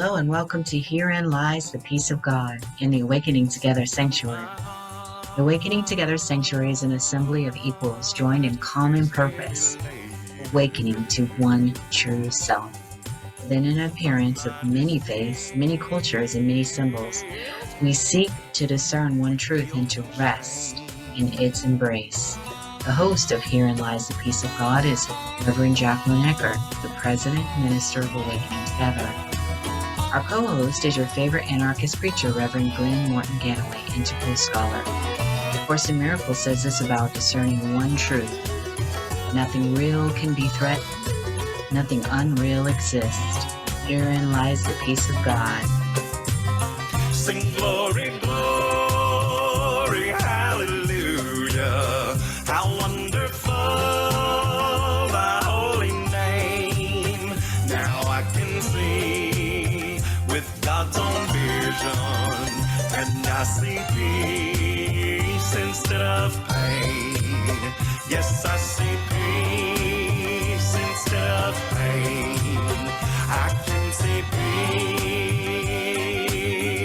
Hello and welcome to Herein Lies the Peace of God in the Awakening Together Sanctuary. The Awakening Together Sanctuary is an assembly of equals joined in common purpose, awakening to one true self. Within an appearance of many faiths, many cultures, and many symbols, we seek to discern one truth and to rest in its embrace. The host of Herein Lies the Peace of God is Reverend Jacquelyn Eckert, the President Minister of Awakening Together. Our co-host is your favorite anarchist preacher, Reverend Glen Ganaway, integral scholar. The Course in Miracles says this about discerning one truth. Nothing real can be threatened. Nothing unreal exists. Herein lies the peace of God. Sing glory, glory, hallelujah. How wonderful thy holy name. Now I can see with God's own vision, and I see peace instead of pain. Yes, I see peace instead of pain. I can see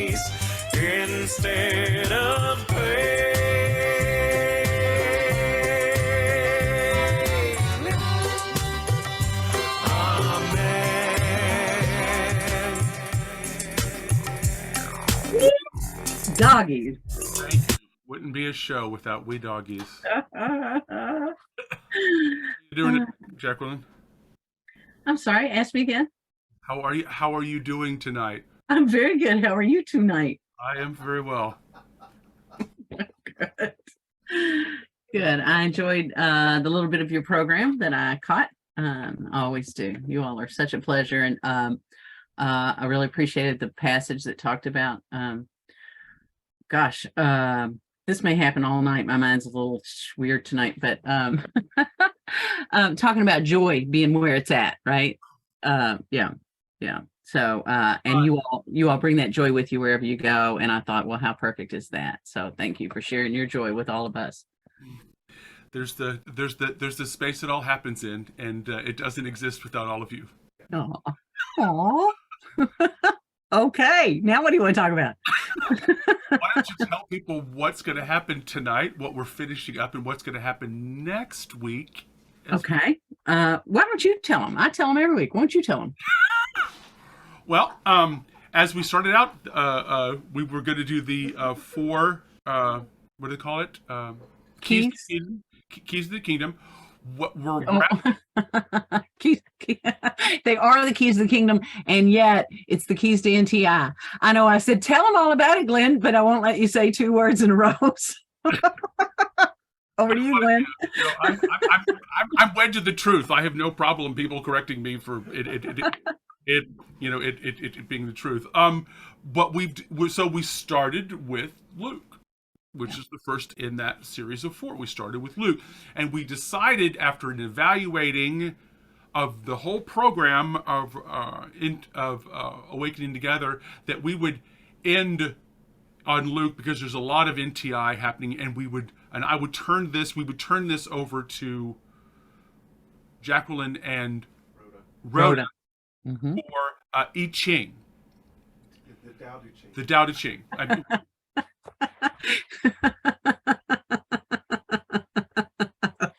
peace instead of pain. Amen. Doggies. Thank you. Wouldn't be a show without we doggies. You doing it, Jacquelyn? I'm sorry, ask me again. How are you? How are you doing tonight? I'm very good. How are you tonight? I am very well. Good. Good. I enjoyed the little bit of your program that I caught. I always do. You all are such a pleasure. And I really appreciated the passage that talked about, this may happen all night. My mind's a little weird tonight, but talking about joy being where it's at, right? Yeah. So, and you all bring that joy with you wherever you go. And I thought, well, how perfect is that? So thank you for sharing your joy with all of us. There's the space it all happens in, and it doesn't exist without all of you. Oh. Okay. Now what do you want to talk about? Why don't you tell people what's going to happen tonight, what we're finishing up, and what's going to happen next week? Okay. Why don't you tell them? I tell them every week. Why don't you tell them? Well, as we started out, we were going to do the four, what do they call it? Keys to the Kingdom. What we're keys, they are the keys of the kingdom, and yet it's the keys to NTI. I know I said tell them all about it, Glenn, but I won't let you say two words in a row. Over to you, Glenn. I'm wed to the truth. I have no problem people correcting me for it being the truth. But we started with Luke, which is the first in that series of four. We started with Luke, and we decided after an evaluating of the whole program of Awakening Together that we would end on Luke because there's a lot of NTI happening, and we would turn this over to Jacquelyn and Rhoda for I Ching. The Tao Te Ching. I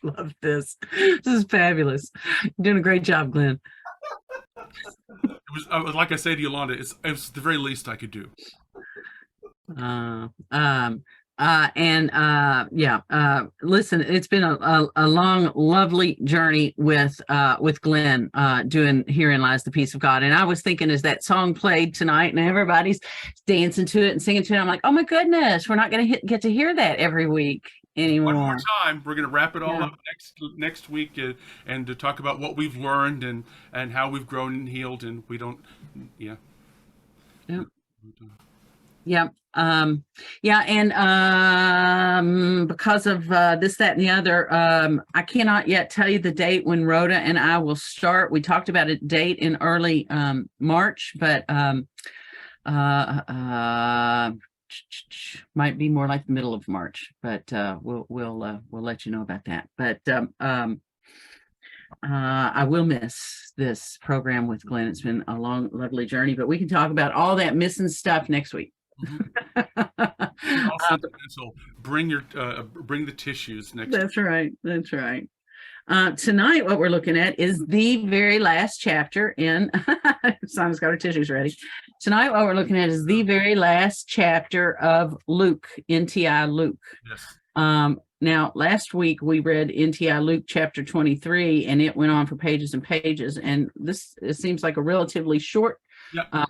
love this. This is fabulous. You're doing a great job, Glenn. It was like I say to Yolanda, it's the very least I could do. Listen, it's been a long, lovely journey with Glenn doing Herein Lies the Peace of God. And I was thinking as that song played tonight and everybody's dancing to it and singing to it, I'm like, oh my goodness, we're not going to get to hear that every week anymore. One more time, we're going to wrap it all up next week and to talk about what we've learned and how we've grown and healed, and we don't, yeah. And because of this, that, and the other, I cannot yet tell you the date when Rhoda and I will start. We talked about a date in early March, but might be more like the middle of March. But we'll let you know about that. But I will miss this program with Glenn. It's been a long, lovely journey, but we can talk about all that missing stuff next week. And also, potential. Bring the tissues next. That's right. That's right. Tonight, what we're looking at is the very last chapter in. Simon's got her tissues ready. Tonight, what we're looking at is the very last chapter of Luke, NTI Luke. Yes. Now, last week we read NTI Luke Chapter 23, and it went on for pages and pages. And it seems like a relatively short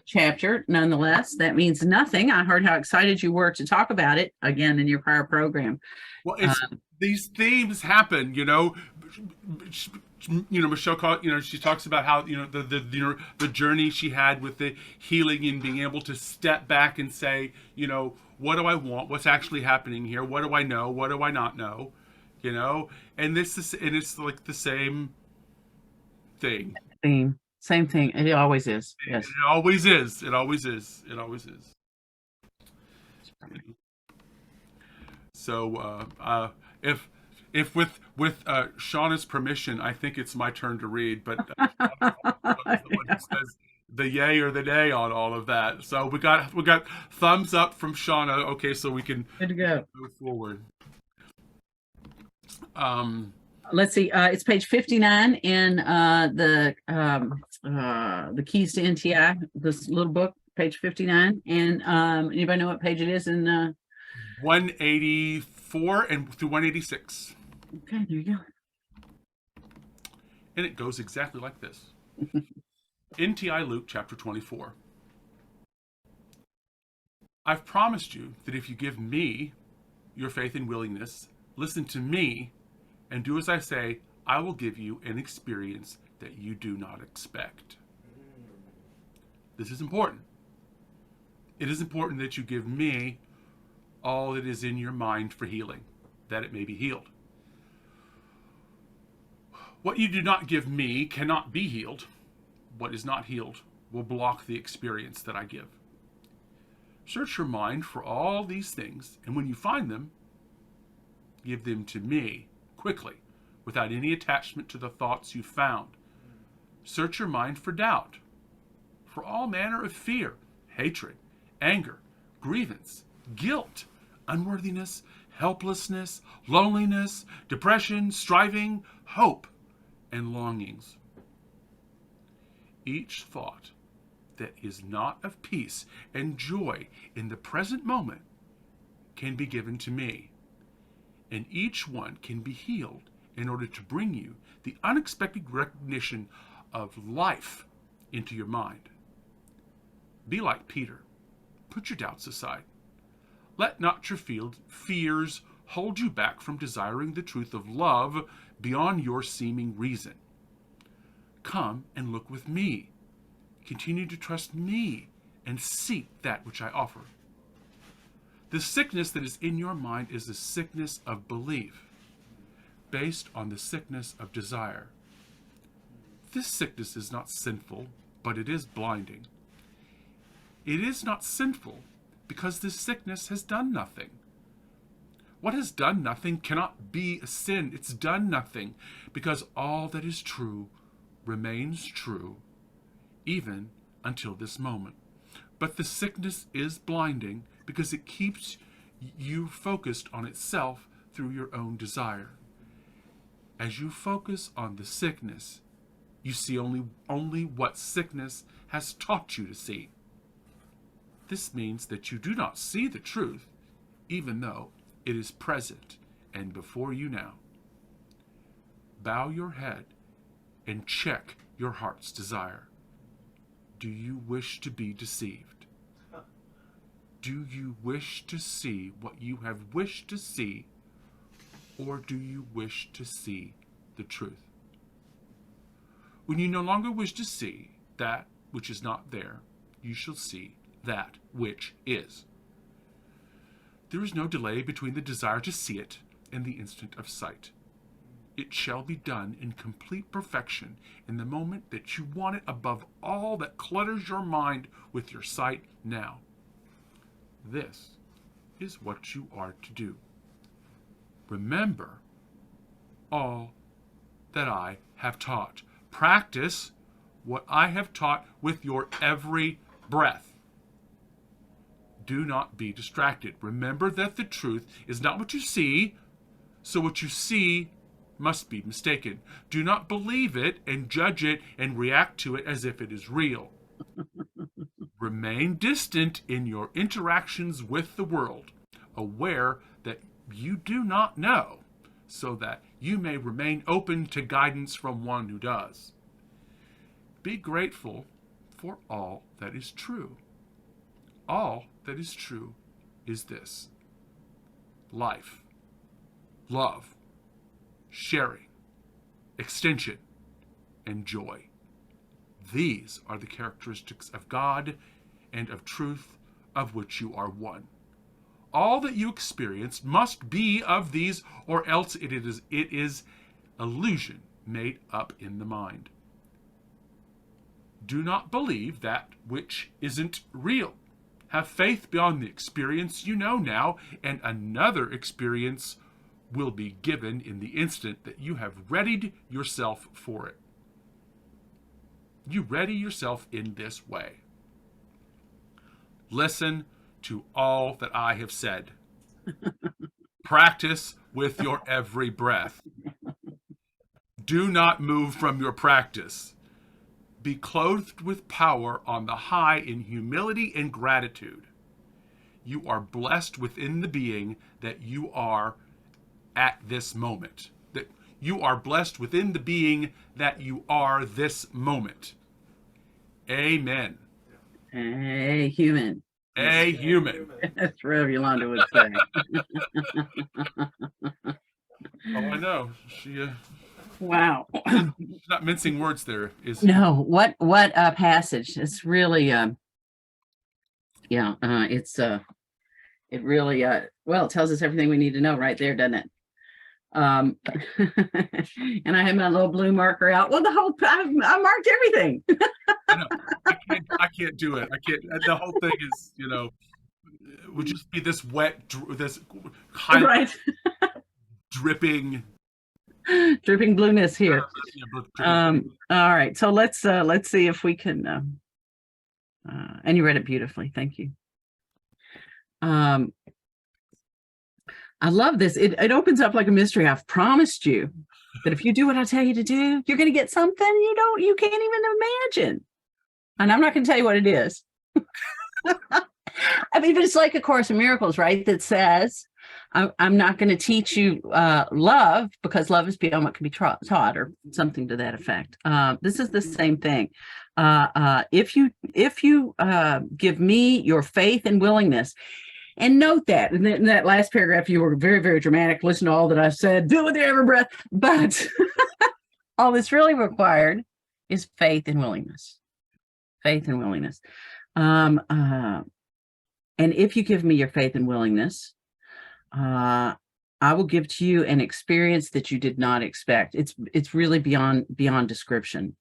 chapter. Nonetheless, that means nothing. I heard how excited you were to talk about it again in your prior program. Well, these themes happen, Michelle, she talks about how, the journey she had with the healing and being able to step back and say, what do I want? What's actually happening here? What do I know? What do I not know? And it's like the same thing. Same thing. It always is. Yes. It always is. It always is. It always is. So, if with Shawna's permission, I think it's my turn to read, but the one who says the yay or the nay on all of that. So we got thumbs up from Shawna. Okay, so we can good to go. Move forward. Let's see. It's page 59 in the Keys to NTI. This little book, page 59. And anybody know what page it is in? 184 and through 186. Okay, there you go. And it goes exactly like this. NTI Luke Chapter 24. I've promised you that if you give me your faith and willingness, listen to me, and do as I say, I will give you an experience that you do not expect. This is important. It is important that you give me all that is in your mind for healing, that it may be healed. What you do not give me cannot be healed. What is not healed will block the experience that I give. Search your mind for all these things, and when you find them, give them to me quickly, without any attachment to the thoughts you found. Search your mind for doubt, for all manner of fear, hatred, anger, grievance, guilt, unworthiness, helplessness, loneliness, depression, striving, hope, and longings. Each thought that is not of peace and joy in the present moment can be given to me, and each one can be healed in order to bring you the unexpected recognition of life into your mind. Be like Peter. Put your doubts aside. Let not your fears hold you back from desiring the truth of love beyond your seeming reason. Come and look with me. Continue to trust me and seek that which I offer. The sickness that is in your mind is the sickness of belief, based on the sickness of desire. This sickness is not sinful, but it is blinding. It is not sinful because this sickness has done nothing. What has done nothing cannot be a sin. It's done nothing because all that is true remains true, even until this moment. But the sickness is blinding because it keeps you focused on itself through your own desire. As you focus on the sickness, you see only what sickness has taught you to see. This means that you do not see the truth, even though it is present and before you now. Bow your head and check your heart's desire. Do you wish to be deceived? Do you wish to see what you have wished to see, or do you wish to see the truth? When you no longer wish to see that which is not there, you shall see that which is. There is no delay between the desire to see it and the instant of sight. It shall be done in complete perfection in the moment that you want it above all that clutters your mind with your sight now. This is what you are to do. Remember all that I have taught. Practice what I have taught with your every breath. Do not be distracted. Remember that the truth is not what you see, so what you see must be mistaken. Do not believe it and judge it and react to it as if it is real. Remain distant in your interactions with the world, aware that you do not know, so that you may remain open to guidance from one who does. Be grateful for all that is true. All that is true is this: life, love, sharing, extension, and joy. These are the characteristics of God and of truth, of which you are one. All that you experience must be of these, or else it is illusion made up in the mind. Do not believe that which isn't real. Have faith beyond the experience you know now, and another experience will be given in the instant that you have readied yourself for it. You ready yourself in this way. Listen to all that I have said. Practice with your every breath. Do not move from your practice. Be clothed with power on the high in humility and gratitude. You are blessed within the being that you are at this moment. That you are blessed within the being that you are this moment. Amen. A human. A human. That's Rev Yolanda would say. Oh, I know. She Wow. she's not mincing words there. No, what a passage. It's really it really well, it tells us everything we need to know right there, doesn't it? And I have my little blue marker out. Well, I marked everything. I know. I can't do it. I can't. The whole thing is, would just be this wet, this high, Right. dripping blueness here. Yeah, All right. So let's see if we can and you read it beautifully. Thank you. I love this. It opens up like a mystery. I've promised you that if you do what I tell you to do, you're going to get something you can't even imagine. And I'm not going to tell you what it is. I mean, but it's like A Course in Miracles, right? That says, I'm not going to teach you love, because love is beyond what can be taught, or something to that effect. This is the same thing. If you give me your faith and willingness. And note that in that last paragraph, you were very, very dramatic. Listen to all that I've said. Do it with your every breath. But all that's really required is faith and willingness. Faith and willingness. And if you give me your faith and willingness, I will give to you an experience that you did not expect. It's really beyond description.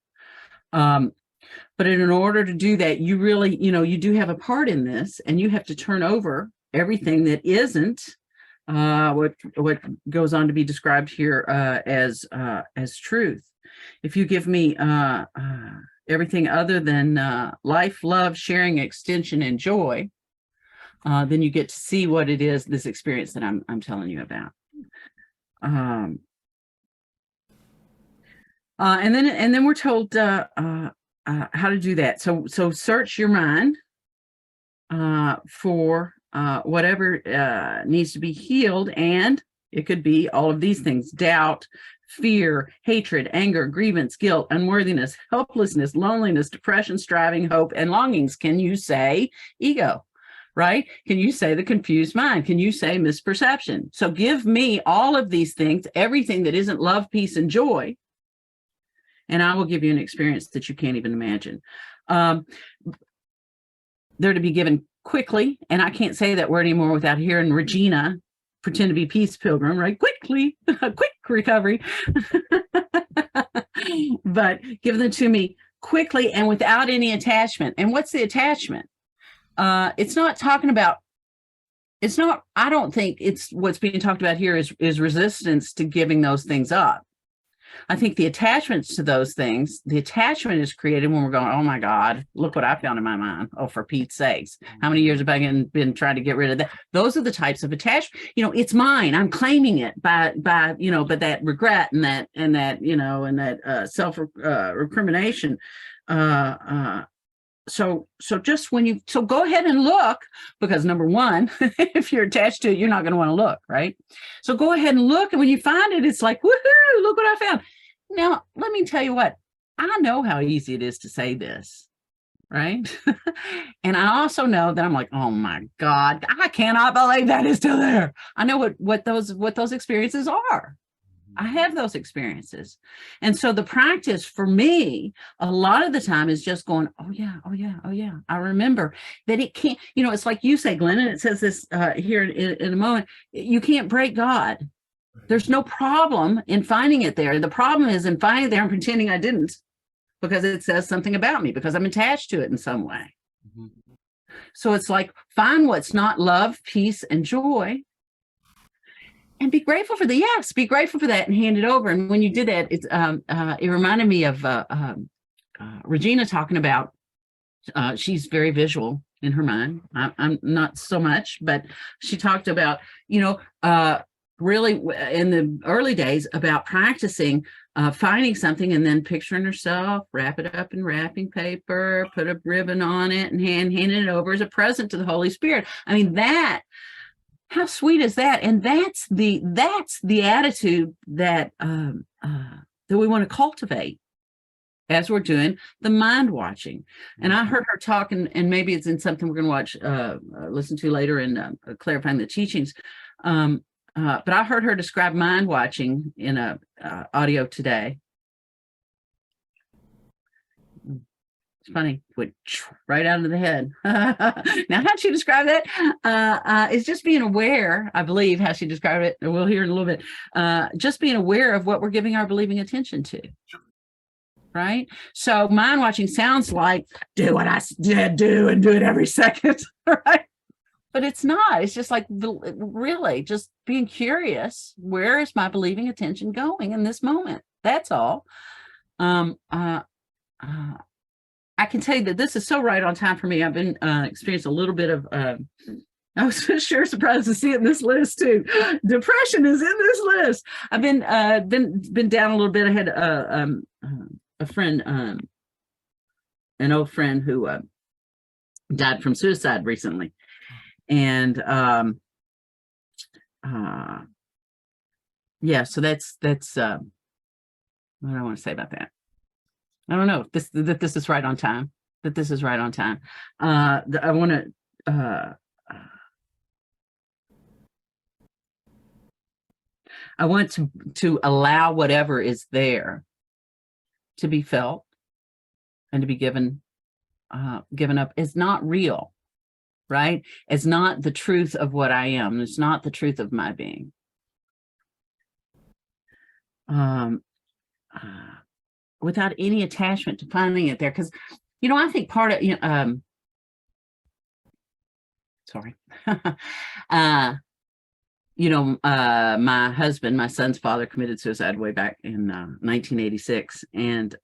But in order to do that, you really, you do have a part in this, and you have to turn over everything that isn't what goes on to be described here as truth. If you give me everything other than life, love, sharing, extension, and joy, then you get to see what it is, this experience that I'm telling you about. And then we're told how to do that. So search your mind for whatever needs to be healed, and it could be all of these things: doubt, fear, hatred, anger, grievance, guilt, unworthiness, helplessness, loneliness, depression, striving, hope, and longings. Can you say ego? Right? Can you say the confused mind? Can you say misperception? So give me all of these things, everything that isn't love, peace, and joy, and I will give you an experience that you can't even imagine. They're to be given quickly, and I can't say that word anymore without hearing Regina pretend to be Peace Pilgrim, right? Quickly, quick recovery. But give them to me quickly and without any attachment. And what's the attachment? It's not talking about, I don't think it's what's being talked about here is resistance to giving those things up. I think the attachments to those things, the attachment is created when we're going, oh my God, look what I found in my mind. Oh, for Pete's sakes, how many years have I been trying to get rid of that? Those are the types of attachment. It's mine. I'm claiming it by but that regret and that self recrimination. So just so go ahead and look, because number one, if you're attached to it, you're not going to want to look, right? So go ahead and look. And when you find it, it's like, woohoo, look what I found. Now, let me tell you what, I know how easy it is to say this, right? And I also know that I'm like, oh my God, I cannot believe that is still there. I know what those experiences are. I have those experiences. And so the practice for me, a lot of the time is just going, oh yeah, oh yeah, oh yeah. I remember that it can't, it's like you say, Glen, and it says this here in a moment, you can't break God. There's no problem in finding it there. The problem is in finding it there and pretending I didn't, because it says something about me, because I'm attached to it in some way. Mm-hmm. So it's like, find what's not love, peace, and joy, and be grateful for be grateful for that and hand it over. And when you did that, it reminded me of Regina talking about, she's very visual in her mind. I'm not so much, but she talked about, really in the early days about practicing finding something and then picturing herself, wrap it up in wrapping paper, put a ribbon on it, and handing it over as a present to the Holy Spirit. I mean, how sweet is that? And that's the attitude that we want to cultivate as we're doing the mind watching. And I heard her talk, and maybe it's in something we're going to watch, listen to later in clarifying the teachings. But I heard her describe mind watching in a audio today. It's funny, went right out of the head. Now, how'd she describe that? It's just being aware, I believe, how she described it. We'll hear in a little bit. Just being aware of what we're giving our believing attention to. Right? So mind watching sounds like do what I do and do it every second, right? But it's not. It's just like really just being curious. Where is my believing attention going in this moment? That's all. I can tell you that this is so right on time for me. I've been experiencing a little bit of, I was sure surprised to see it in this list too. Depression is in this list. I've been down a little bit. I had a friend, an old friend who died from suicide recently. And yeah, so that's what do I want to say about that? I don't know that this is right on time. That this is right on time. I want to allow whatever is there to be felt and to be given up. It's not real, right? It's not the truth of what I am. It's not the truth of my being. Without any attachment to finding it there. Because, I think part of, sorry. My husband, my son's father, committed suicide way back in 1986. And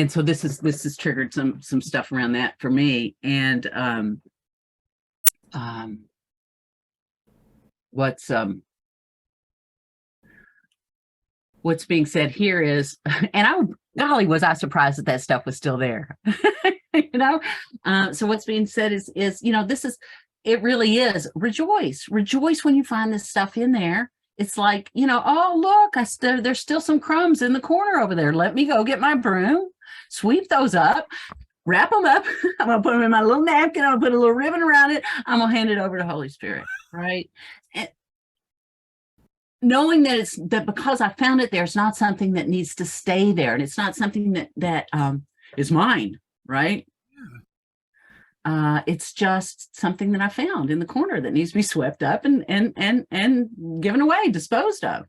so this has triggered some stuff around that for me. And what's being said here is, and golly, was I surprised that stuff was still there, so what's being said is, it really is rejoice when you find this stuff in there. It's like, oh, look, there's still some crumbs in the corner over there. Let me go get my broom, sweep those up, wrap them up. I'm going to put them in my little napkin. I'm going to put a little ribbon around it. I'm going to hand it over to Holy Spirit. Right. And knowing that because I found it there, it's not something that needs to stay there. And it's not something that is mine. Right. It's just something that I found in the corner that needs to be swept up and given away, disposed of.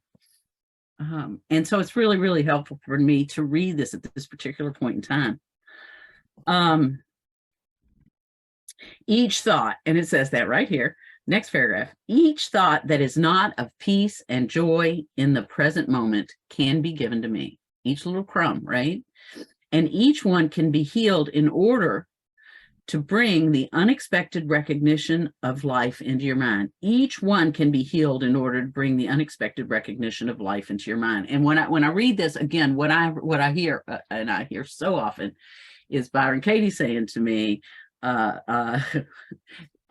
And so it's really, really helpful for me to read this at this particular point in time. Each thought, and it says that right here, Next paragraph. Each thought that is not of peace and joy in the present moment can be given to me. Each little crumb, right? And each one can be healed in order to bring the unexpected recognition of life into your mind. Each one can be healed in order to bring the unexpected recognition of life into your mind. And when I read this again, what I hear, and I hear so often, is Byron Katie saying to me,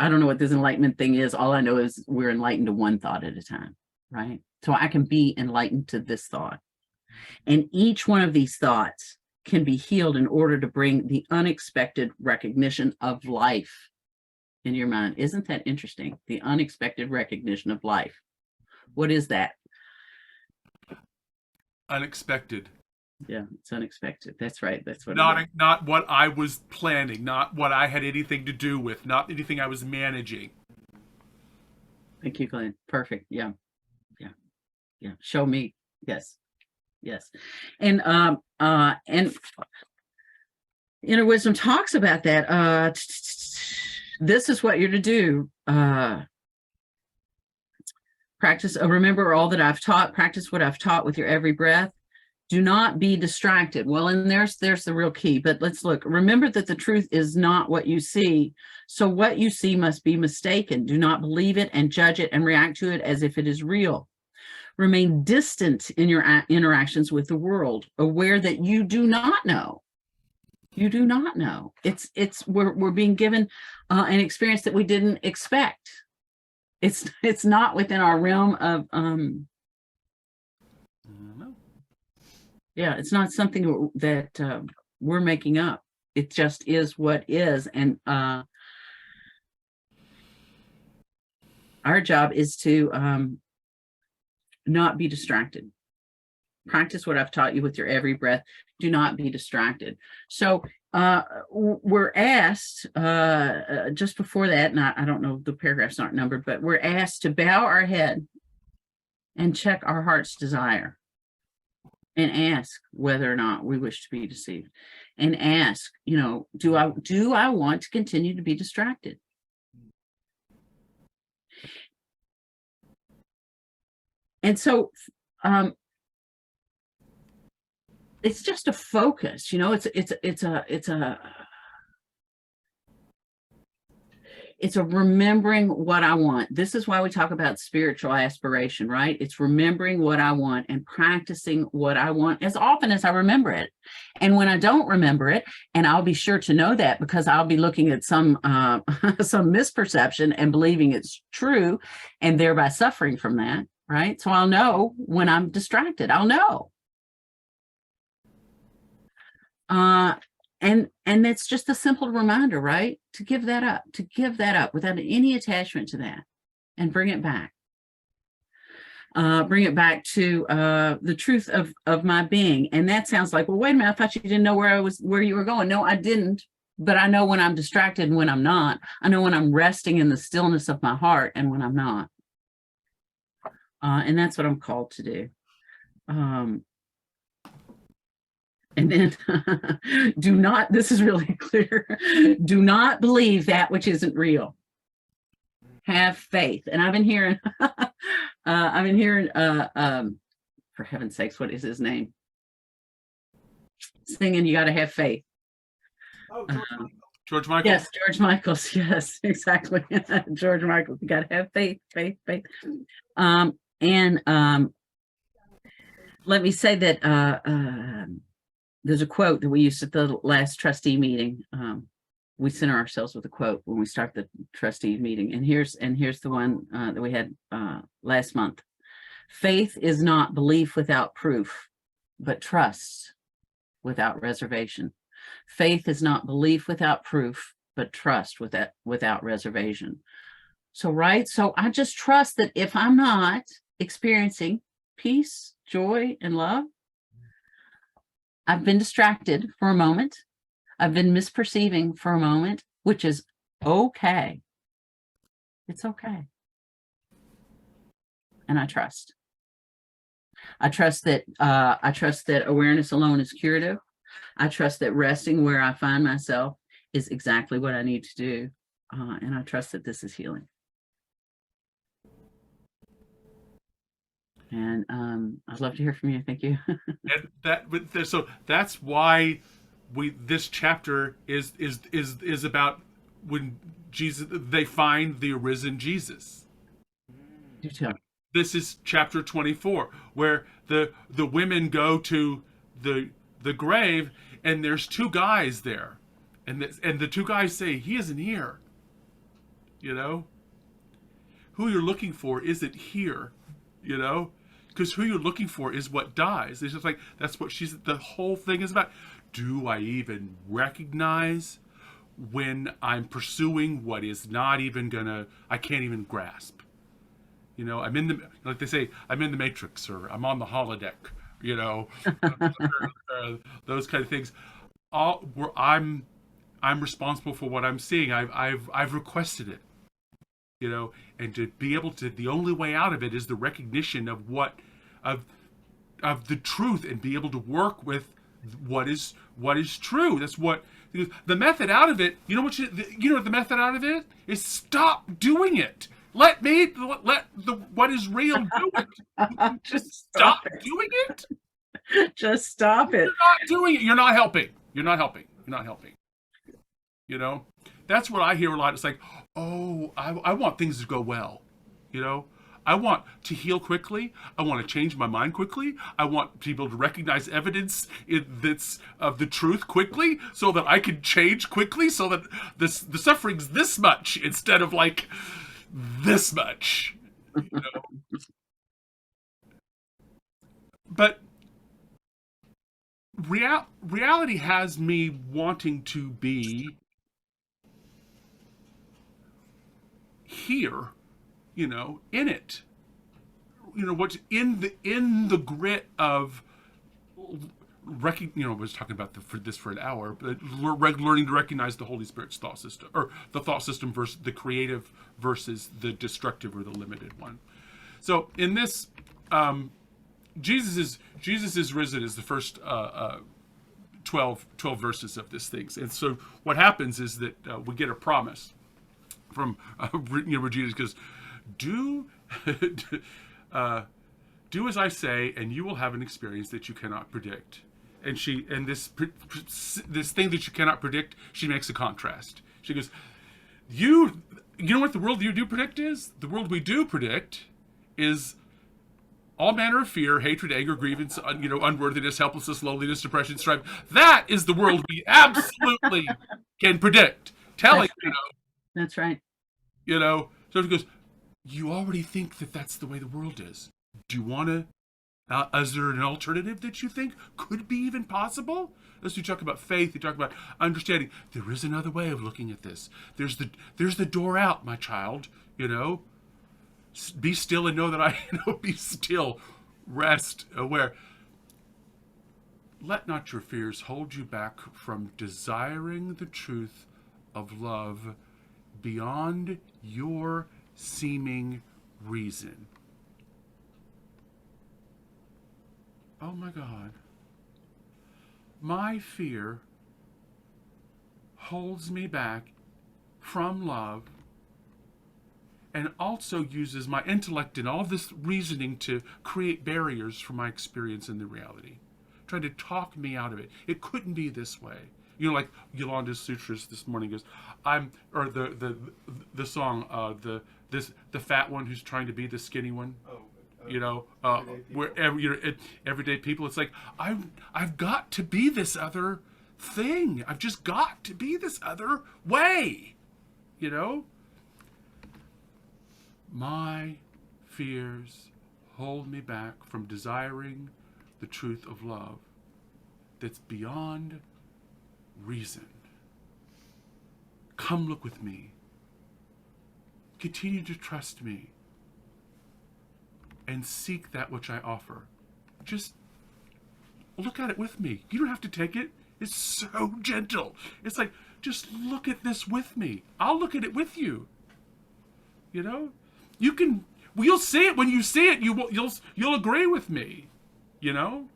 I don't know what this enlightenment thing is. All I know is we're enlightened to one thought at a time, right? So I can be enlightened to this thought. And each one of these thoughts can be healed in order to bring the unexpected recognition of life in your mind. Isn't that interesting? The unexpected recognition of life. What is that? Unexpected. Yeah, it's unexpected. That's right. That's what. Not what I was planning, not what I had anything to do with, not anything I was managing. Thank you, Glenn. Perfect. Yeah. Show me. Yes. And Inner Wisdom talks about that. This is what you're to do. Practice. Remember all that I've taught. Practice what I've taught with your every breath. Do not be distracted. Well, and there's the real key. But let's look. Remember that the truth is not what you see. So what you see must be mistaken. Do not believe it and judge it and react to it as if it is real. Remain distant in your interactions with the world, aware that you do not know. You do not know. We're being given an experience that we didn't expect. It's not within our realm of yeah, it's not something that we're making up. It just is what is. And our job is to not be distracted. Practice what I've taught you with your every breath. Do not be distracted. So we're asked just before that, and I don't know, the paragraphs aren't numbered, but we're asked to bow our head and check our heart's desire and ask whether or not we wish to be deceived, and ask, do I want to continue to be distracted? And so it's just a focus, it's a remembering what I want. This is why we talk about spiritual aspiration, right? It's remembering what I want and practicing what I want as often as I remember it. And when I don't remember it, and I'll be sure to know that because I'll be looking at some misperception and believing it's true and thereby suffering from that, right? So I'll know when I'm distracted. I'll know. And that's just a simple reminder, right? To give that up without any attachment to that and bring it back. Bring it back to the truth of my being. And that sounds like, well, wait a minute, I thought you didn't know where you were going. No, I didn't, but I know when I'm distracted and when I'm not. I know when I'm resting in the stillness of my heart and when I'm not. And that's what I'm called to do. And then this is really clear, do not believe that which isn't real. Have faith. And I've been hearing, for heaven's sakes, what is his name? Singing, you got to have faith. Oh, George Michael. Yes, George Michaels. Yes, exactly. George Michaels. You got to have faith. Let me say that there's a quote that we used at the last trustee meeting. We center ourselves with a quote when we start the trustee meeting. And here's the one that we had last month. Faith is not belief without proof, but trust without reservation. Faith is not belief without proof, but trust without reservation. So I just trust that if I'm not experiencing peace, joy, and love, I've been distracted for a moment. I've been misperceiving for a moment, which is okay. It's okay. And I trust. I trust that awareness alone is curative. I trust that resting where I find myself is exactly what I need to do. And I trust that this is healing. And I'd love to hear from you. Thank you. And so that's why this chapter is about when they find the arisen Jesus. Do tell. This is chapter 24, where the women go to the grave, and there's two guys there, and the two guys say, "He isn't here." You know, who you're looking for isn't here. You know, because who you're looking for is what dies. It's just like that's what the whole thing is about. Do I even recognize when I'm pursuing what is not even I can't even grasp? You know, like they say, I'm in the Matrix, or I'm on the holodeck, you know, those kind of things. Where I'm responsible for what I'm seeing. I've requested it, you know, and to be able to, the only way out of it is the recognition of the truth, and be able to work with what is true. That's what the method out of it. You know what the method out of it is? Stop doing it. Let what is real do it. Just stop doing it. Just stop it. You're not doing it. You're not helping. You're not helping. You're not helping. You know, that's what I hear a lot. It's like, oh, I want things to go well. You know, I want to heal quickly. I want to change my mind quickly. I want people to recognize evidence that's of the truth quickly, so that I can change quickly, so that the suffering's this much instead of like this much. You know? But reality has me wanting to be here, you know, in it, you know, what's in the grit of you know, I was talking about this for an hour, but learning to recognize the Holy Spirit's thought system, or the thought system versus the creative versus the destructive or the limited one. So in this, Jesus is risen is the first 12 verses of this thing. And so what happens is that we get a promise from Regina, because do as I say, and you will have an experience that you cannot predict. And this thing that you cannot predict, she makes a contrast. She goes, you know what the world you do predict is? The world we do predict is all manner of fear, hatred, anger, grievance, unworthiness, helplessness, loneliness, depression, strife. That is the world we absolutely can predict. That's right. You know, so he goes, you already think that that's the way the world is. Do you want to, is there an alternative that you think could be even possible? As you talk about faith, you talk about understanding, there is another way of looking at this. There's the door out, my child, you know. Be still and know that I be still, rest, aware. Let not your fears hold you back from desiring the truth of love beyond your seeming reason. Oh my God. My fear holds me back from love, and also uses my intellect and all this reasoning to create barriers for my experience in the reality, trying to talk me out of it. It couldn't be this way. You know, like Yolanda's sutras this morning goes, the song, the fat one who's trying to be the skinny one. You know, everyday people. It's like I've got to be this other thing. I've just got to be this other way. You know. My fears hold me back from desiring the truth of love that's beyond reason. Come look with me. Continue to trust me. And seek that which I offer. Just look at it with me. You don't have to take it. It's so gentle. It's like, just look at this with me. I'll look at it with you. You know? You'll see it. When you see it, you'll agree with me, you know,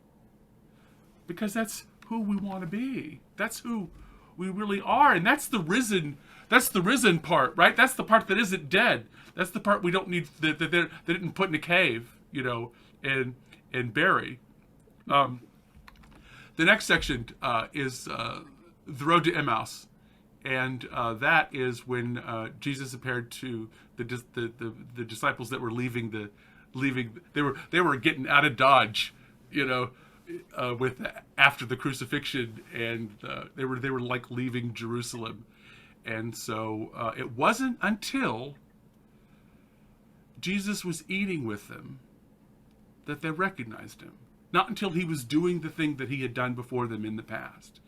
because that's who we want to be. That's who we really are, and that's the risen part, right? That's the part that isn't dead. That's the part we don't need that they didn't put in a cave, and Barry. The next section is the road to Emmaus, and that is when Jesus appeared to the disciples that were leaving. They were getting out of Dodge, with after the crucifixion, and they were like leaving Jerusalem, and so it wasn't until Jesus was eating with them that they recognized him. Not until he was doing the thing that he had done before them in the past.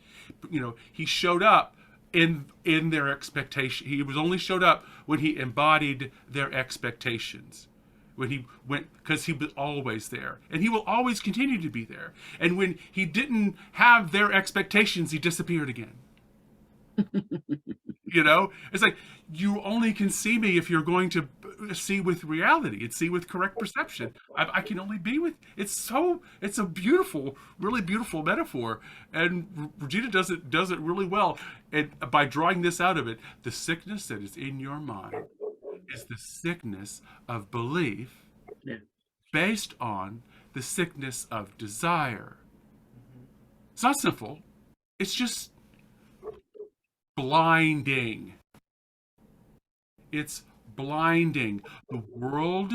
He showed up in their expectation. He was only showed up when he embodied their expectations. When he went, because he was always there. And he will always continue to be there. And when he didn't have their expectations, he disappeared again. It's like, you only can see me if you're going to see with reality and see with correct perception. I can only be with, it's a beautiful, really beautiful metaphor. And Regina does it really well. And by drawing this out of it, the sickness that is in your mind is the sickness of belief based on the sickness of desire. It's not simple. It's just blinding. It's blinding. The world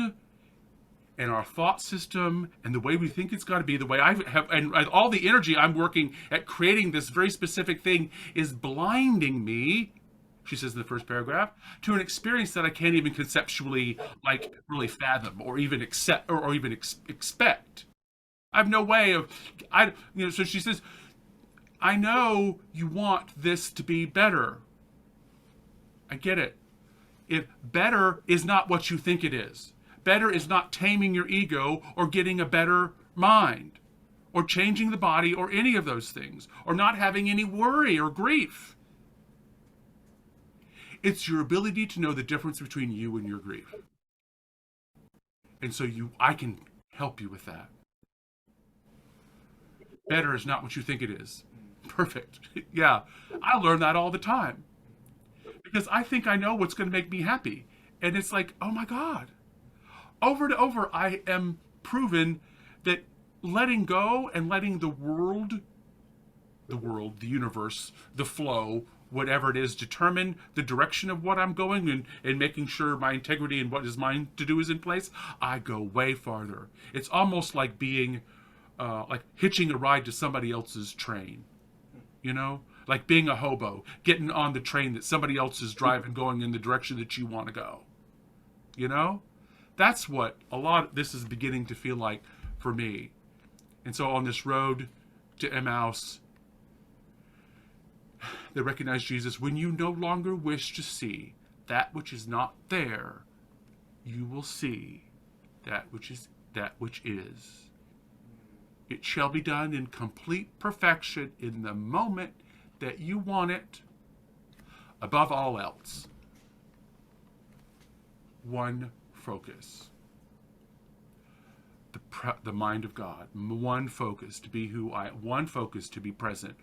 and our thought system and the way we think it's got to be, the way I have, and all the energy I'm working at creating this very specific thing is blinding me, she says in the first paragraph, to an experience that I can't even conceptually really fathom or even accept or even expect. I have no way of, so she says, I know you want this to be better. I get it. If better is not what you think it is, better is not taming your ego or getting a better mind or changing the body or any of those things or not having any worry or grief. It's your ability to know the difference between you and your grief. And so I can help you with that. Better is not what you think it is. Perfect. Yeah, I learn that all the time. Because I think I know what's going to make me happy. And it's like, oh my God. Over and over, I am proven that letting go and letting the world, the universe, the flow, whatever it is, determine the direction of what I'm going and making sure my integrity and what is mine to do is in place, I go way farther. It's almost like being, like hitching a ride to somebody else's train. Like being a hobo, getting on the train that somebody else is driving, going in the direction that you want to go. That's what this is beginning to feel like for me. And so on this road to Emmaus, they recognize Jesus. When you no longer wish to see that which is not there, you will see that which is. It shall be done in complete perfection in the moment that you want it, above all else. One focus. The mind of God. One focus to be one focus to be present.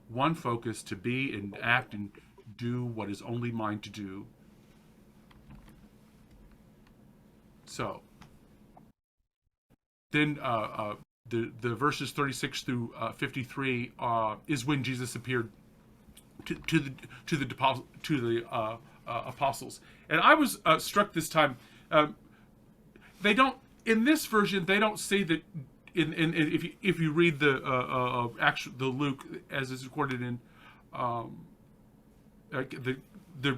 One focus to be and act and do what is only mine to do. So, then the verses 36 through 53 is when Jesus appeared to the apostles, and I was struck this time. They don't, in this version, they don't say that. If you read the Luke as is recorded in the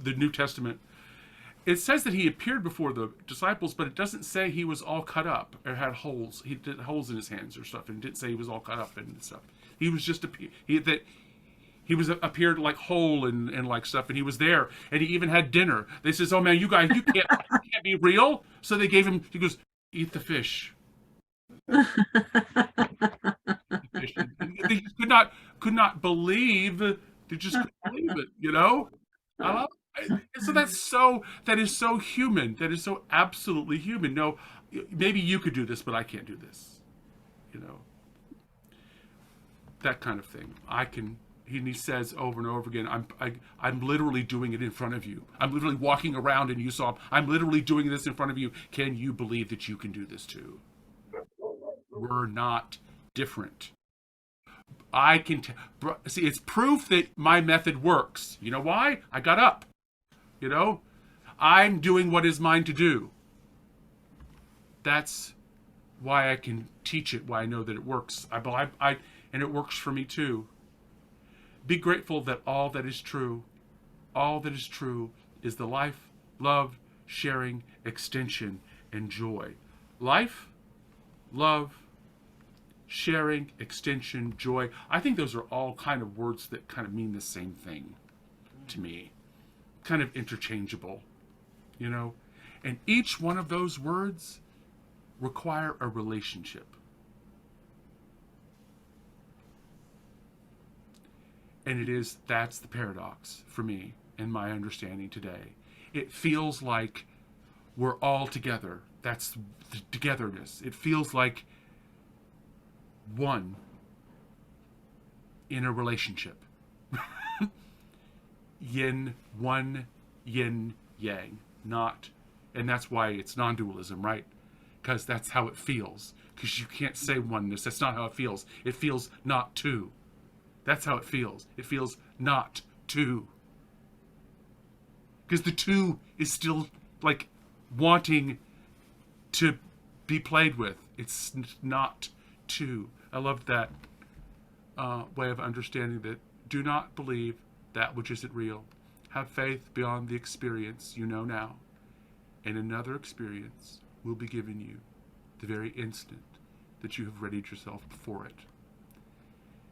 New Testament, it says that he appeared before the disciples, but it doesn't say he was all cut up or had holes. He did holes in his hands or stuff, and it didn't say he was all cut up and stuff. He was just appeared like whole and like stuff, and he was there, and he even had dinner. They says, "Oh man, you guys, you can't be real." So they gave him. He goes, "Eat the fish." They just could not believe. They just couldn't believe it. I love. So that is so human. That is so absolutely human. No, maybe you could do this, but I can't do this. That kind of thing. I can he says over and over again, I'm literally doing it in front of you. I'm literally walking around and you saw, I'm literally doing this in front of you. Can you believe that you can do this too? We're not different. I can see, it's proof that my method works. You know why? I got up. You know, I'm doing what is mine to do. That's why I can teach it, why I know that it works. And it works for me too. Be grateful that all that is true is the life, love, sharing, extension, and joy. Life, love, sharing, extension, joy. I think those are all kind of words that kind of mean the same thing to me. Kind of interchangeable, you know? And each one of those words require a relationship. And that's the paradox for me and my understanding today. It feels like we're all together. That's the togetherness. It feels like one in a relationship. Yin, one, yin, yang, not. And that's why it's non-dualism, right? Because that's how it feels. Because you can't say oneness. That's not how it feels. It feels not two. That's how it feels. It feels not two. Because the two is still like wanting to be played with. It's not two. I love that way of understanding that. Do not believe that which isn't real. Have faith beyond the experience you know now. And another experience will be given you the very instant that you have readied yourself for it.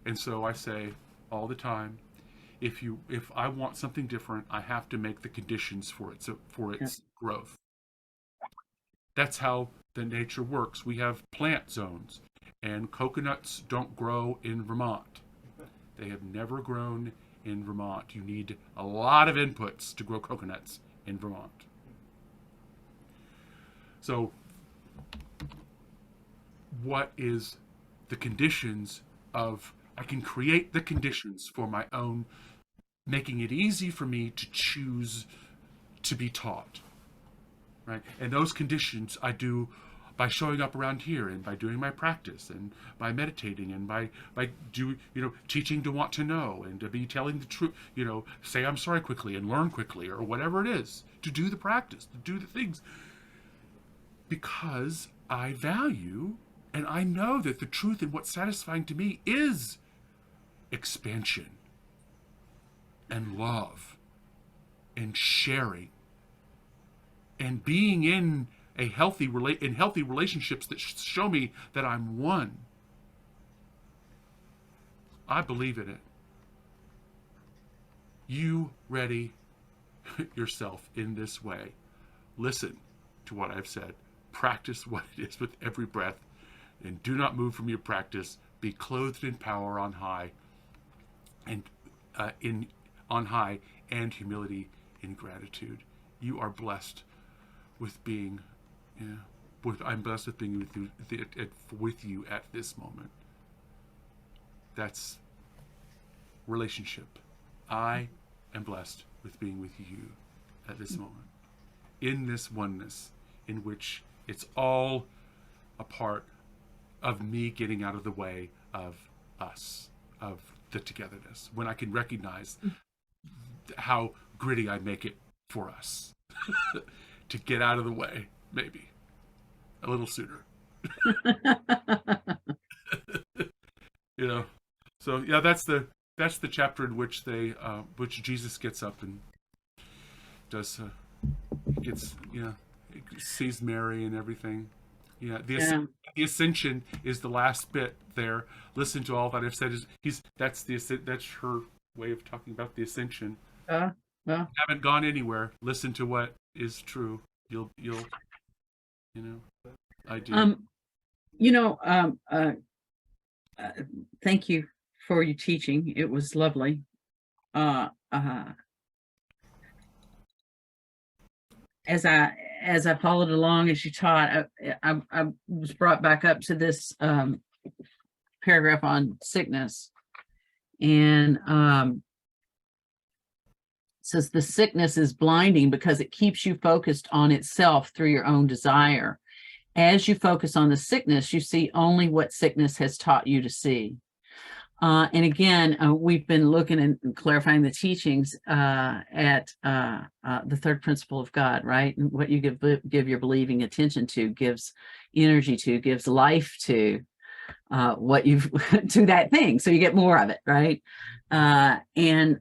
And so I say all the time, if I want something different, I have to make the conditions for it, so for its growth. That's how the nature works. We have plant zones, and coconuts don't grow in Vermont. They have never grown in Vermont. You need a lot of inputs to grow coconuts in Vermont. So what is the conditions of, I can create the conditions for my own, making it easy for me to choose to be taught, right? And those conditions I do by showing up around here and by doing my practice and by meditating and by teaching to want to know and to be telling the truth, say I'm sorry quickly and learn quickly or whatever it is, to do the practice, to do the things, because I value and I know that the truth and what's satisfying to me is expansion and love and sharing and being in healthy relationships that show me that I'm one. I believe in it. You ready yourself in this way. Listen to what I've said. Practice what it is with every breath, and do not move from your practice. Be clothed in power on high, and on high, and humility in gratitude. You are blessed with being. I'm blessed with being with you at this moment. That's relationship. I am blessed with being with you at this moment, in this oneness, in which it's all a part of me getting out of the way of us, of the togetherness, when I can recognize how gritty I make it for us to get out of the way, maybe a little sooner. So yeah, that's the chapter in which which Jesus gets up and does sees Mary and everything. The ascension is the last bit there. Listen to all that I've said. That's her way of talking about the ascension. Haven't gone anywhere. Listen to what is true. You'll I do. Thank you for your teaching. It was lovely. As I followed along as you taught, I was brought back up to this paragraph on sickness, And says the sickness is blinding because it keeps you focused on itself through your own desire. As you focus on the sickness, you see only what sickness has taught you to see. And again, we've been looking and clarifying the teachings at the third principle of God, right? And what you give your believing attention to gives energy to, gives life to what you've to that thing. So you get more of it, right? And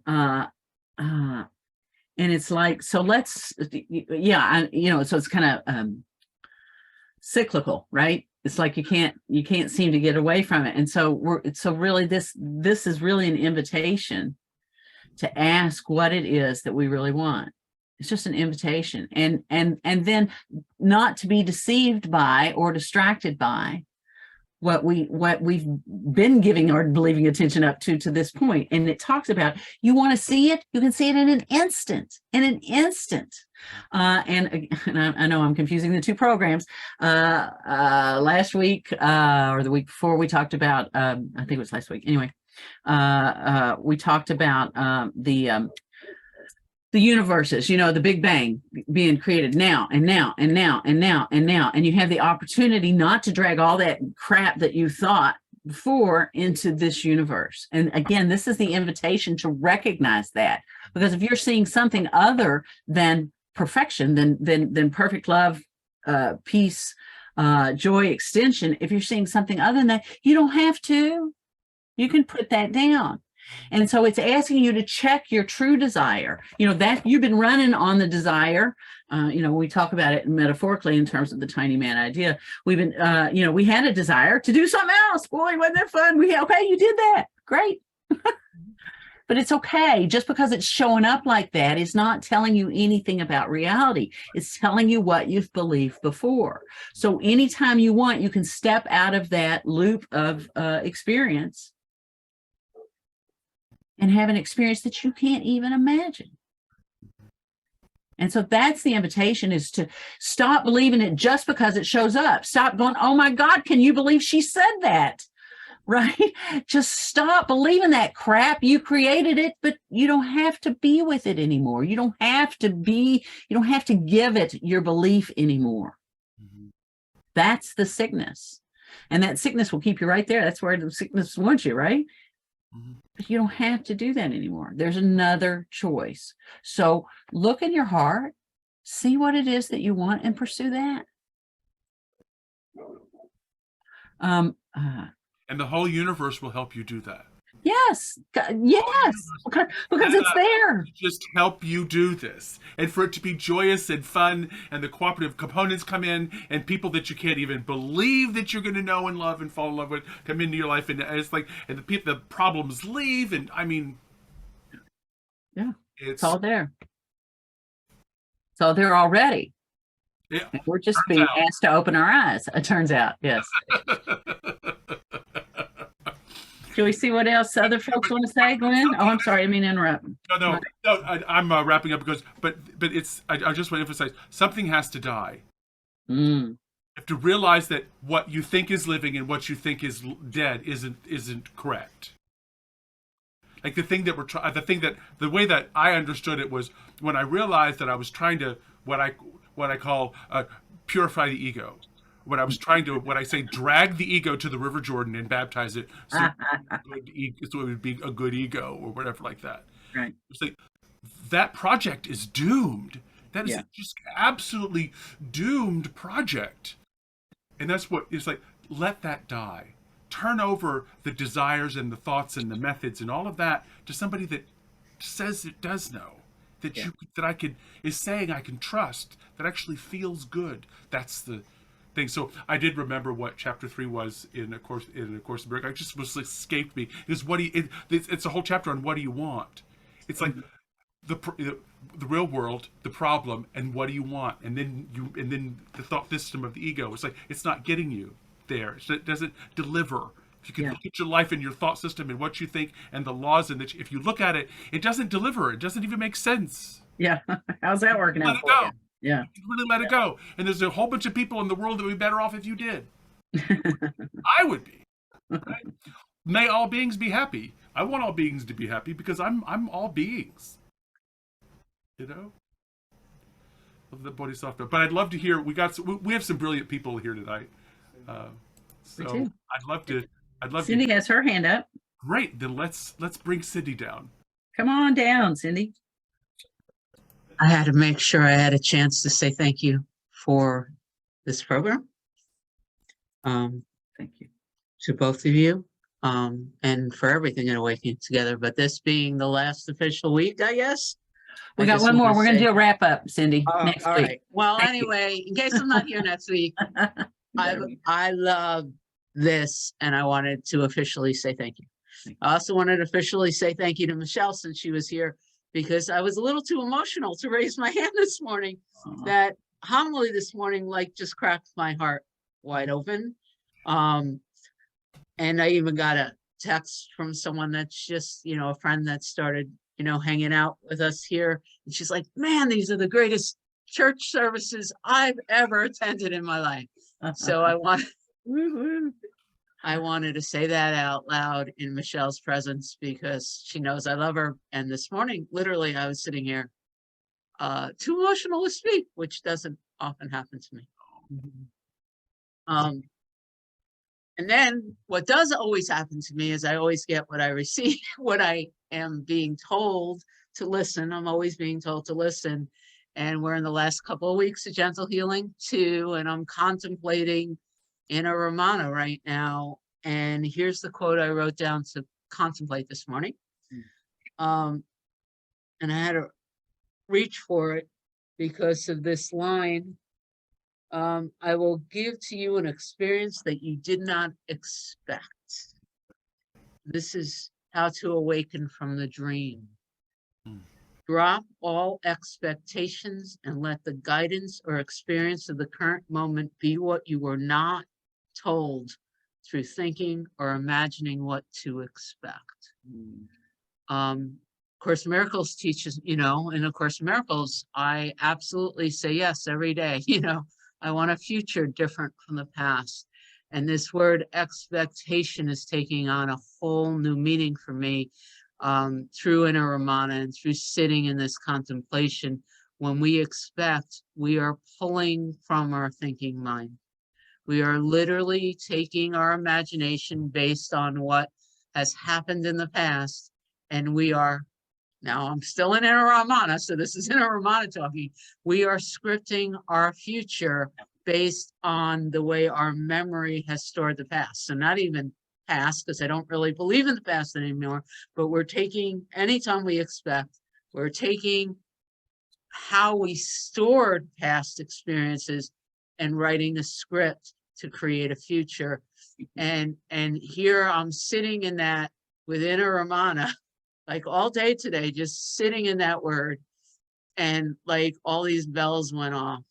it's like, so let's, yeah, so it's kind of cyclical, right? It's like you can't seem to get away from it. And so really this is really an invitation to ask what it is that we really want. It's just an invitation, and then not to be deceived by or distracted by what we've been giving our believing attention up to this point. And it talks about, you want to see it, you can see it in an instant. And I know I'm confusing the two programs. Last week or the week before, we talked about, I think it was last week. Anyway, we talked about the universes, the Big Bang being created now and now and now and now and now. And you have the opportunity not to drag all that crap that you thought before into this universe. And again, this is the invitation to recognize that, because if you're seeing something other than perfection, than perfect love, peace, joy, extension, if you're seeing something other than that, you don't have to. You can put that down. And so it's asking you to check your true desire, that you've been running on the desire. We talk about it metaphorically in terms of the tiny man idea. We've been, we had a desire to do something else. Boy, wasn't that fun? Okay, you did that. Great. But it's okay. Just because it's showing up like that is not telling you anything about reality. It's telling you what you've believed before. So anytime you want, you can step out of that loop of experience and have an experience that you can't even imagine. And so that's the invitation, is to stop believing it just because it shows up. Stop going, oh my God, can you believe she said that? Right? Just stop believing that crap. You created it, but you don't have to be with it anymore. You don't have to give it your belief anymore. Mm-hmm. That's the sickness. And that sickness will keep you right there. That's where the sickness wants you, right? Mm-hmm. But you don't have to do that anymore. There's another choice. So look in your heart, see what it is that you want, and pursue that. And the whole universe will help you do that. Yes, because it's there. Just help you do this, and for it to be joyous and fun, and the cooperative components come in, and people that you can't even believe that you're going to know and love and fall in love with come into your life, and it's like, and the problems leave, and I mean, yeah, it's all there. So they're already. Yeah, and we're just being asked to open our eyes. It turns out, yes. Can we see what else other folks want to say, Glenn? Oh, I'm sorry, I didn't mean to interrupt. No, I'm wrapping up because, but it's, I just want to emphasize, something has to die. You have to realize that what you think is living and what you think is dead isn't correct. Like the way that I understood it was when I realized that I was trying to what I call purify the ego. When I was trying to, when I say drag the ego to the River Jordan and baptize it, so it would be a good ego or whatever like that. Right. It's like, that project is doomed. That is just absolutely doomed project. And that's what it's like. Let that die. Turn over the desires and the thoughts and the methods and all of that to somebody that says it does know. Is saying I can trust, that actually feels good. That's the thing. So I did remember what chapter 3 was in a course in Miracles. It just was escaped me. It's a whole chapter on what do you want. It's like the real world, the problem, and what do you want, and then the thought system of the ego. It's like it's not getting you there. It doesn't deliver. If you can look at your life and your thought system and what you think and the laws in that, if you look at it, it doesn't deliver. It doesn't even make sense. Yeah. How's that working out for you? Yeah. You really let it go. And there's a whole bunch of people in the world that would be better off if you did. I would be. Right? may all beings be happy. I want all beings to be happy because I'm all beings. You know? Of the Bodhisattva. But I'd love to hear, we have some brilliant people here tonight. So too. I'd love Cyndi to. has her hand up. Great. Then let's bring Cyndi down. Come on down, Cyndi. I had to make sure I had a chance to say thank you for this program. Thank you. To both of you, and for everything in Awakening Together. But this being the last official week, I guess. We I got just one more. wanna We're going to say- do a wrap up, Cyndi, next all week. right. Well, Thank you. anyway, in case I'm not here next week, I love this, and I wanted to officially say thank you. I also wanted to officially say thank you to Michelle since she was here, because I was a little too emotional to raise my hand this morning. That homily this morning, like, just cracked my heart wide open. And I even got a text from someone that's just, a friend that started, hanging out with us here. And she's like, man, these are the greatest church services I've ever attended in my life. So I wanted to say that out loud in Michelle's presence because she knows I love her. And this morning, literally, I was sitting here too emotional to speak, which doesn't often happen to me. And then what does always happen to me is I always get what I receive, what I am being told to listen. I'm always being told to listen. And we're in the last couple of weeks of gentle healing too. And I'm contemplating in a Ramana right now. And here's the quote I wrote down to contemplate this morning. And I had to reach for it because of this line. I will give to you an experience that you did not expect. This is how to awaken from the dream. Drop all expectations and let the guidance or experience of the current moment be what you were not told through thinking or imagining what to expect. Course in Miracles teaches, in A Course in Miracles, I absolutely say yes every day. I want a future different from the past. And this word expectation is taking on a whole new meaning for me through Inner Ramana and through sitting in this contemplation. When we expect, we are pulling from our thinking mind. We are literally taking our imagination based on what has happened in the past, and we are, now I'm still in Inner Ramana, so this is Inner Ramana talking. We are scripting our future based on the way our memory has stored the past. So not even past, because I don't really believe in the past anymore, but we're taking, anytime we expect, we're taking how we stored past experiences and writing a script to create a future. And here I'm sitting in that within a Ramana, like all day today, just sitting in that word, and like all these bells went off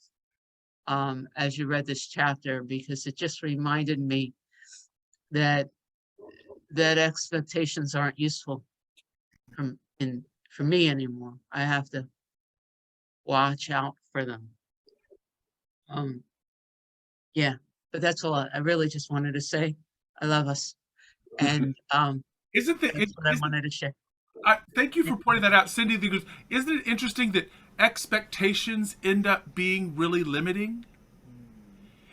as you read this chapter, because it just reminded me that expectations aren't useful for me anymore. I have to watch out for them. Yeah, but that's all I really just wanted to say. I love us, and Isn't that's what I wanted to share. Thank you for pointing that out, Cyndi. Because isn't it interesting that expectations end up being really limiting?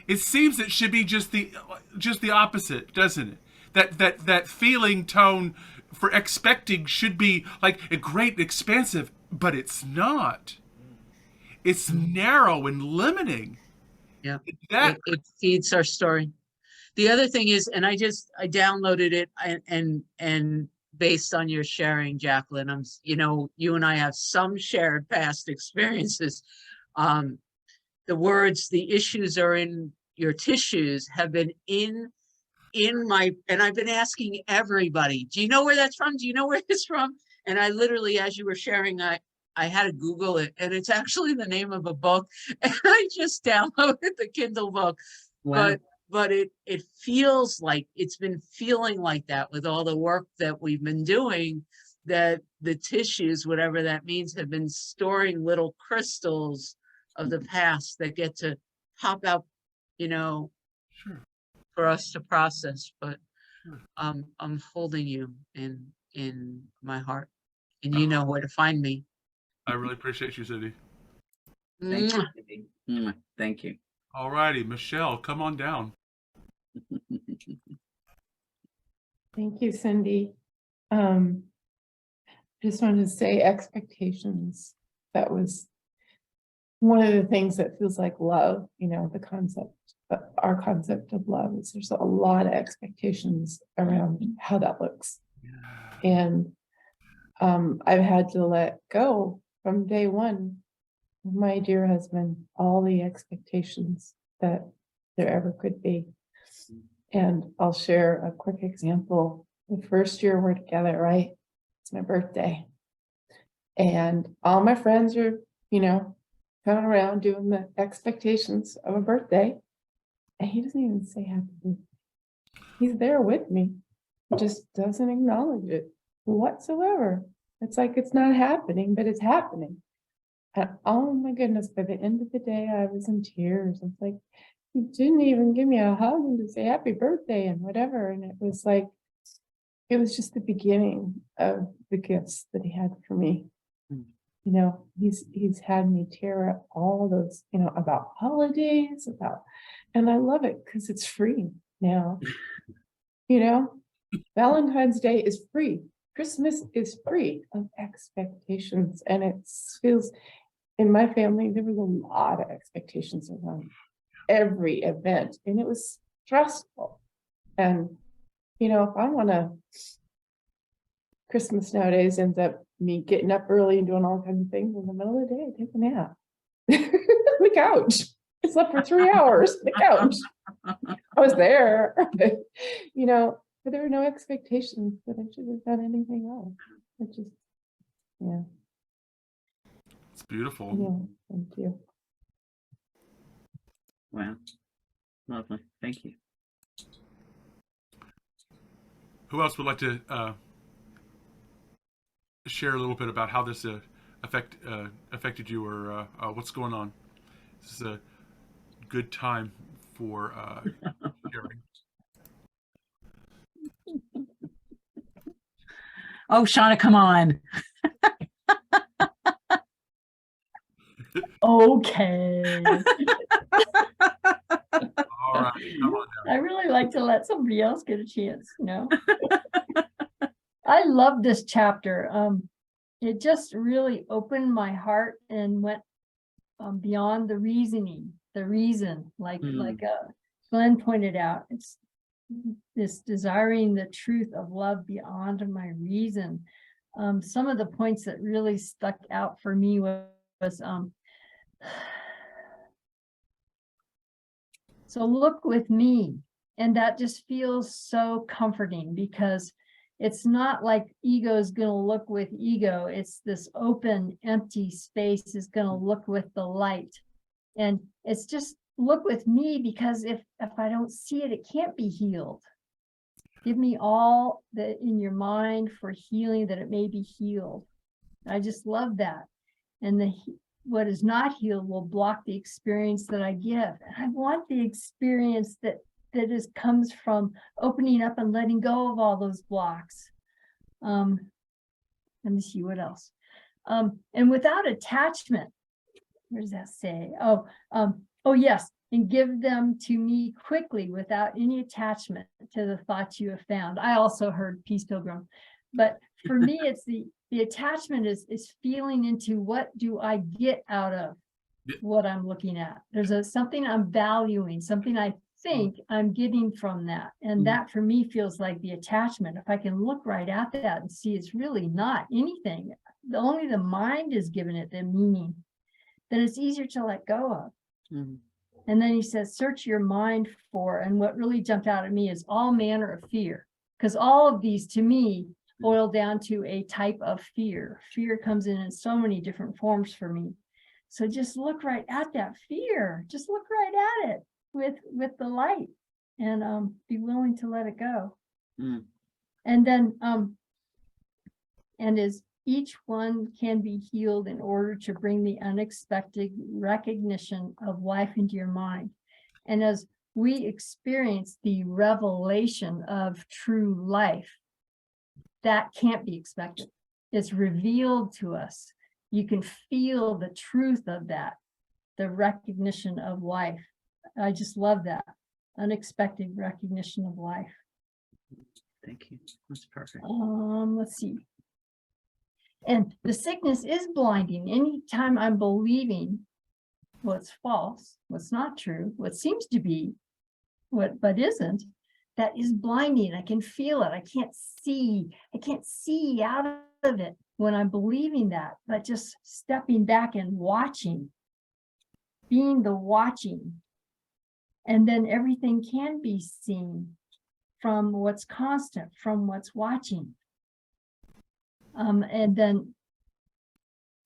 It seems it should be just the opposite, doesn't it? That feeling tone for expecting should be like a great expansive, but it's not. It's narrow and limiting. Yeah, it feeds our story. The other thing is, and I downloaded it and based on your sharing, Jacquelyn, you and I have some shared past experiences. The words, the issues are in your tissues, have been in my, and I've been asking everybody, do you know where that's from? Do you know where it's from? And I literally, as you were sharing, I had to Google it, and it's actually the name of a book. And I just downloaded the Kindle book. Wow. But it feels like it's been feeling like that with all the work that we've been doing, that the tissues, whatever that means, have been storing little crystals of the past that get to pop out, Sure. for us to process. But I'm holding you in my heart, and you know where to find me. I really appreciate you, Cyndi. Thank you, Mwah. Cindy. Mwah. Thank you. All righty, Michelle, come on down. Thank you, Cindy. Just wanted to say expectations. That was one of the things that feels like love, the concept, our concept of love is there's a lot of expectations around how that looks. And I've had to let go from day one of my dear husband, all the expectations that there ever could be. And I'll share a quick example. The first year we're together, right? It's my birthday. And all my friends are, coming around doing the expectations of a birthday. And he doesn't even say happy birthday. He's there with me. He just doesn't acknowledge it whatsoever. It's like it's not happening, but it's happening. And oh my goodness, by the end of the day, I was in tears. I was like, you didn't even give me a hug and to say happy birthday and whatever. And it was like, it was just the beginning of the gifts that he had for me. He's had me tear up all those, about holidays, and I love it because it's free now. Valentine's Day is free. Christmas is free of expectations. And it feels, in my family, there was a lot of expectations around every event, and it was stressful. And, if I want to, Christmas nowadays ends up me getting up early and doing all kinds of things. In the middle of the day, I take a nap on the couch. I slept for 3 hours on the couch. I was there, but there were no expectations that I should have done anything else. It just, yeah. It's beautiful. Yeah, thank you. Wow. Lovely. Thank you. Who else would like to share a little bit about how this affected you, or what's going on? This is a good time for sharing. Oh, Shawna, come on. Okay. All right, come on down. I really like to let somebody else get a chance, I love this chapter. It just really opened my heart and went beyond the reason, like Glen pointed out. It's this desiring the truth of love beyond my reason. Some of the points that really stuck out for me was so look with me. And that just feels so comforting, because it's not like ego is going to look with ego. It's this open, empty space is going to look with the light. And it's just look with me, because if I don't see it, it can't be healed. Give me all that in your mind for healing, that it may be healed. I just love that. And what is not healed will block the experience that I give. And I want the experience that comes from opening up and letting go of all those blocks. Let me see what else. And without attachment, where does that say? Oh yes, and give them to me quickly without any attachment to the thoughts you have found. I also heard Peace Pilgrim, but for me, it's the attachment is feeling into what do I get out of what I'm looking at. There's something I'm valuing, something I think I'm getting from that. And that for me feels like the attachment. If I can look right at that and see it's really not anything, only the mind is giving it the meaning, then it's easier to let go of. And then he says, search your mind for, and what really jumped out at me is all manner of fear, because all of these to me boil down to a type of fear. Fear comes in so many different forms for me. So just look right at that fear. Just look right at it with the light, and be willing to let it go. And then and as each one can be healed in order to bring the unexpected recognition of life into your mind. And as we experience the revelation of true life. That can't be expected. It's revealed to us. You can feel the truth of that, the recognition of life. I just love that. Unexpected recognition of life. Thank you. That's perfect. Let's see. And the sickness is blinding. Anytime I'm believing what's false, what's not true, what seems to be, but isn't, that is blinding. I can feel it. I can't see out of it when I'm believing that, but just stepping back and watching, being the watching. And then everything can be seen from what's constant, from what's watching. And then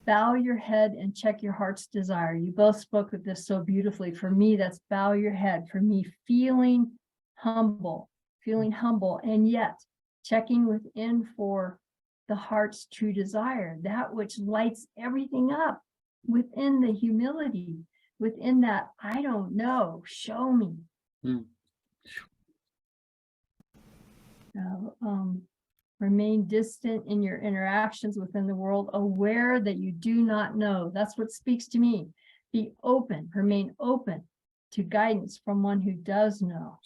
bow your head and check your heart's desire. You both spoke of this so beautifully. For me, that's bow your head. For me, feeling humble, and yet checking within for the heart's true desire, that which lights everything up within the humility, within that, I don't know, show me. Remain distant in your interactions within the world, aware that you do not know. That's what speaks to me. Be open, remain open to guidance from one who does know.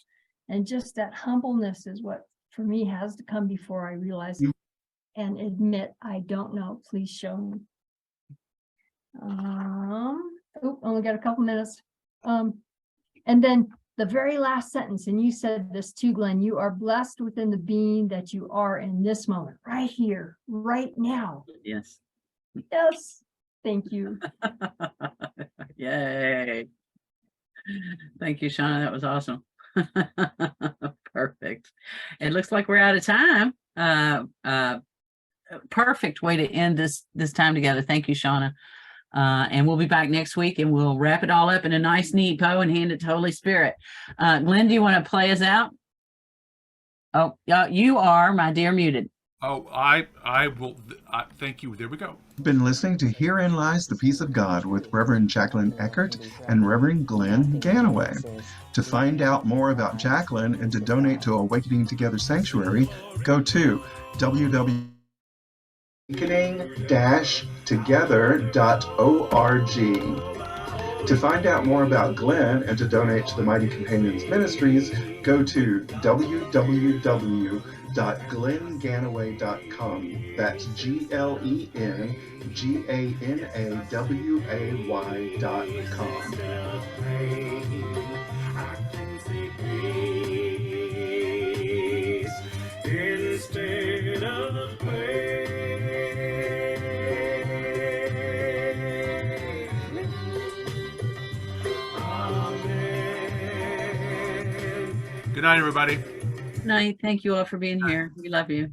And just that humbleness is what, for me, has to come before I realize and admit, I don't know, please show me. Only got a couple minutes. And then the very last sentence, and you said this too, Glenn, you are blessed within the being that you are in this moment, right here, right now. Yes. Yes. Thank you. Yay. Thank you, Shawna. That was awesome. Perfect. It looks like we're out of time. Perfect way to end this time together. Thank you, Shawna. And we'll be back next week and we'll wrap it all up in a nice, neat bow and hand it to Holy Spirit. Glen, do you want to play us out? Oh, you are, my dear, muted. Oh, I will. Thank you. There we go. Been listening to Herein Lies the Peace of God with Reverend Jacquelyn Eckert and Reverend Glen Ganaway. To find out more about Jacquelyn and to donate to Awakening Together Sanctuary, go to www.awakening-together.org. To find out more about Glen and to donate to the Mighty Companions Ministries, go to www.glenganaway.com. That's GLENGANAWAY.com. Instead of Good night, everybody. Good night. Thank you all for being here. We love you.